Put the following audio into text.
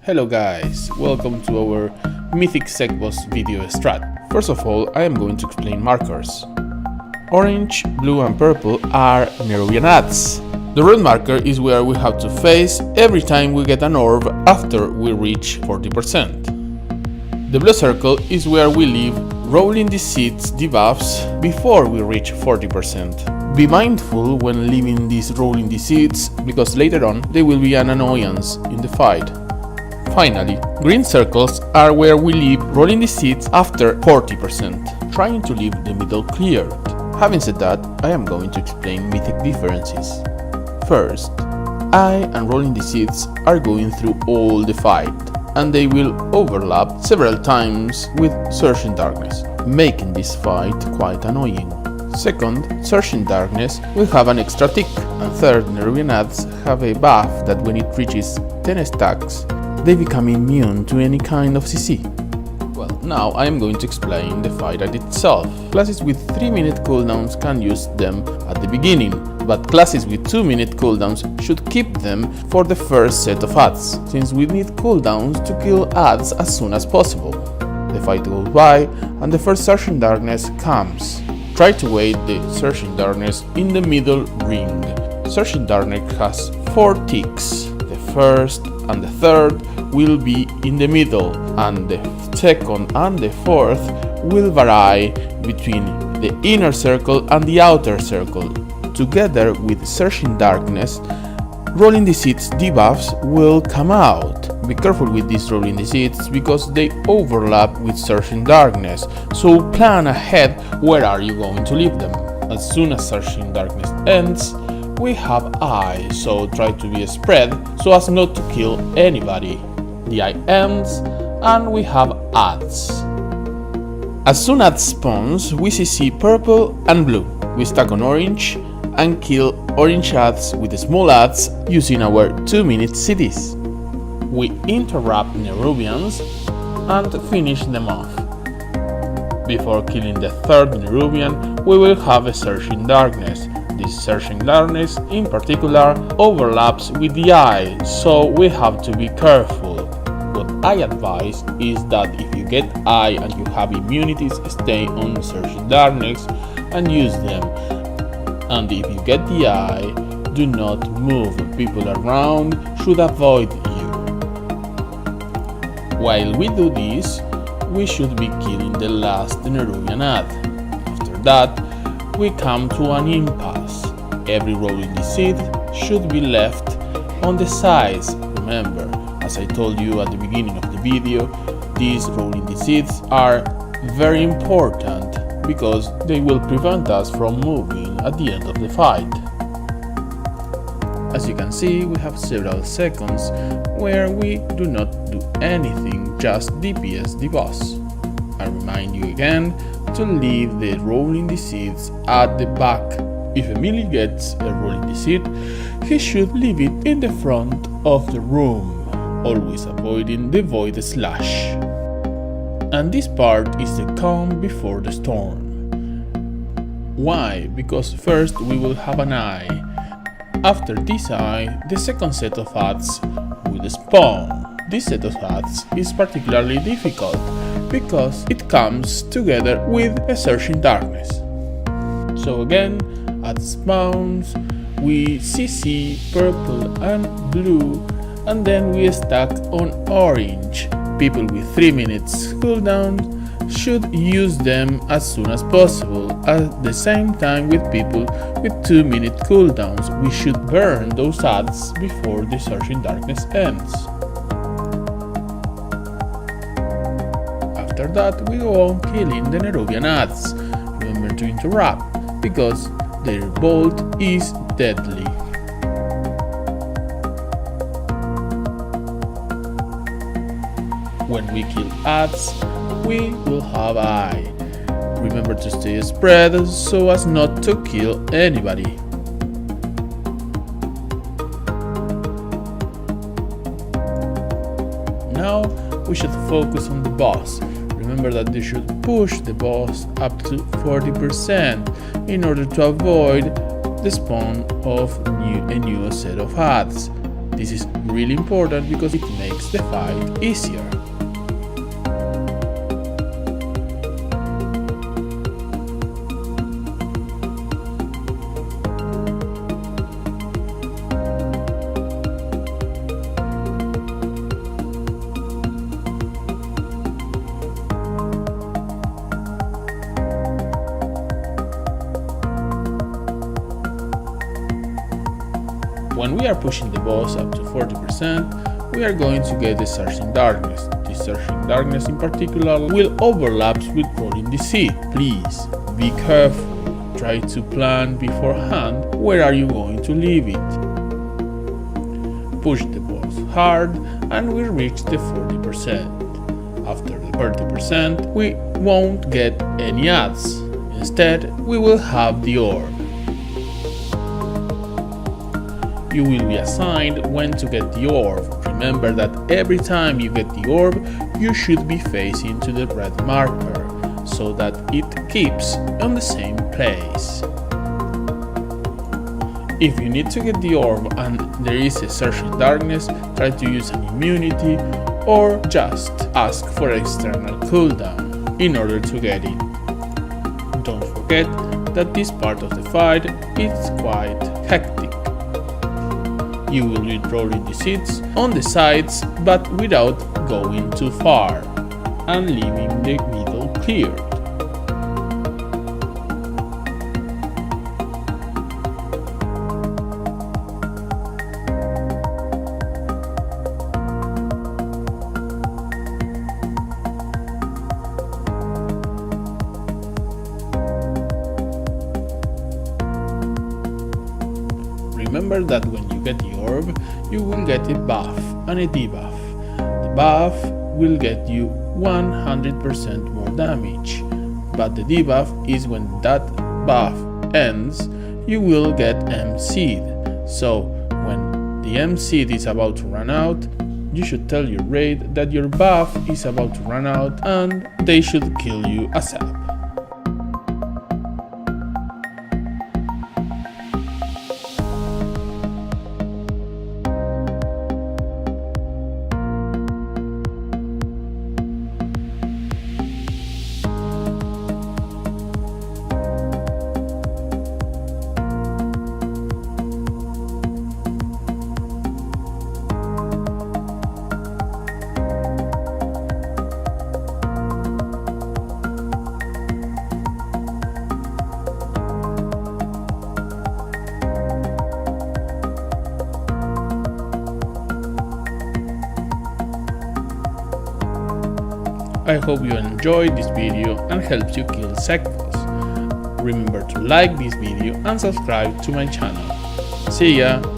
Hello guys, welcome to our Mythic Zek boss video Strat. First of all, I am going to explain markers. Orange, blue and purple are Nerubian ads. The red marker is where we have to face every time we get an orb after we reach 40%. The blue circle is where we leave rolling the seeds debuffs before we reach 40%. Be mindful when leaving these rolling the seeds, because later on they will be an annoyance in the fight. Finally, green circles are where we leave rolling the seeds after 40%, trying to leave the middle cleared. Having said that, I am going to explain mythic differences. First, I and rolling the seeds are going through all the fight, and they will overlap several times with Searching Darkness, making this fight quite annoying. Second, Searching Darkness will have an extra tick, and third, Nerubian ads have a buff that when it reaches 10 stacks, they become immune to any kind of CC. Well, now I am going to explain the fight at itself. Classes with 3-minute cooldowns can use them at the beginning, but classes with 2-minute cooldowns should keep them for the first set of ads, since we need cooldowns to kill ads as soon as possible. The fight goes by, and the first Searching Darkness comes. Try to wait the Searching Darkness in the middle ring. Searching Darkness has 4 ticks. The first and the third will be in the middle, and the second and the fourth will vary between the inner circle and the outer circle. Together with Searching Darkness, rolling the seeds debuffs will come out. Be careful with these rolling the seeds because they overlap with Searching Darkness, so plan ahead where are you going to leave them. As soon as Searching Darkness ends, we have eye, so try to be spread so as not to kill anybody. The eye ends and we have ads. As soon as spawns, we see purple and blue. We stack on orange and kill orange ads with small ads using our 2-minute CDs. We interrupt Nerubians and finish them off. Before killing the third Nerubian, we will have a Searching Darkness. This Searching Darkness in particular overlaps with the eye, so we have to be careful. What I advise is that if you get eye and you have immunities, stay on Searching Darkness and use them. And if you get the eye, do not move. People around should avoid you. While we do this, we should be killing the last Nerubian ad. After that, we come to an impasse. Every rolling the seed should be left on the sides. Remember, as I told you at the beginning of the video, these rolling the seeds are very important because they will prevent us from moving at the end of the fight. As you can see, we have several seconds where we do not do anything, just DPS the boss. I remind you again to leave the rolling the seeds at the back. If Emily gets a rolling the seed, he should leave it in the front of the room, always avoiding the void slash. And this part is the calm before the storm. Why? Because first we will have an eye. After this eye, the second set of ads will spawn. This set of ads is particularly difficult because it comes together with a Searching Darkness. So again, at spawns, we CC purple and blue, and then we stack on orange. People with 3 minutes cooldown should use them as soon as possible. At the same time with people with 2-minute cooldowns, we should burn those ads before the Searching Darkness ends. After that, we go on killing the Nerubian ads. Remember to interrupt, because their bolt is deadly. When we kill ads, we will have eye. Remember to stay spread so as not to kill anybody. Now we should focus on the boss. Remember that you should push the boss up to 40% in order to avoid the spawn of a new set of ads. This is really important because it makes the fight easier. When we are pushing the boss up to 40%, we are going to get the Searching Darkness. This Searching Darkness in particular will overlap with rolling the seed. Please be careful. Try to plan beforehand where are you going to leave it. Push the boss hard and we reach the 40%. After the 30%, we won't get any ads. Instead, we will have the orb. You will be assigned when to get the orb. Remember that every time you get the orb, you should be facing to the red marker, so that it keeps on the same place. If you need to get the orb and there is a Searching Darkness, try to use an immunity or just ask for external cooldown in order to get it. Don't forget that this part of the fight is quite hectic. You will be rolling the seeds on the sides but without going too far and leaving the middle cleared. Remember that when you get the orb, you will get a buff and a debuff. The buff will get you 100% more damage, but the debuff is when that buff ends, you will get M-Seed. So when the M-Seed is about to run out, you should tell your raid that your buff is about to run out and they should kill you ASAP. I hope you enjoyed this video and helped you kill Zek boss. Remember to like this video and subscribe to my channel. See ya!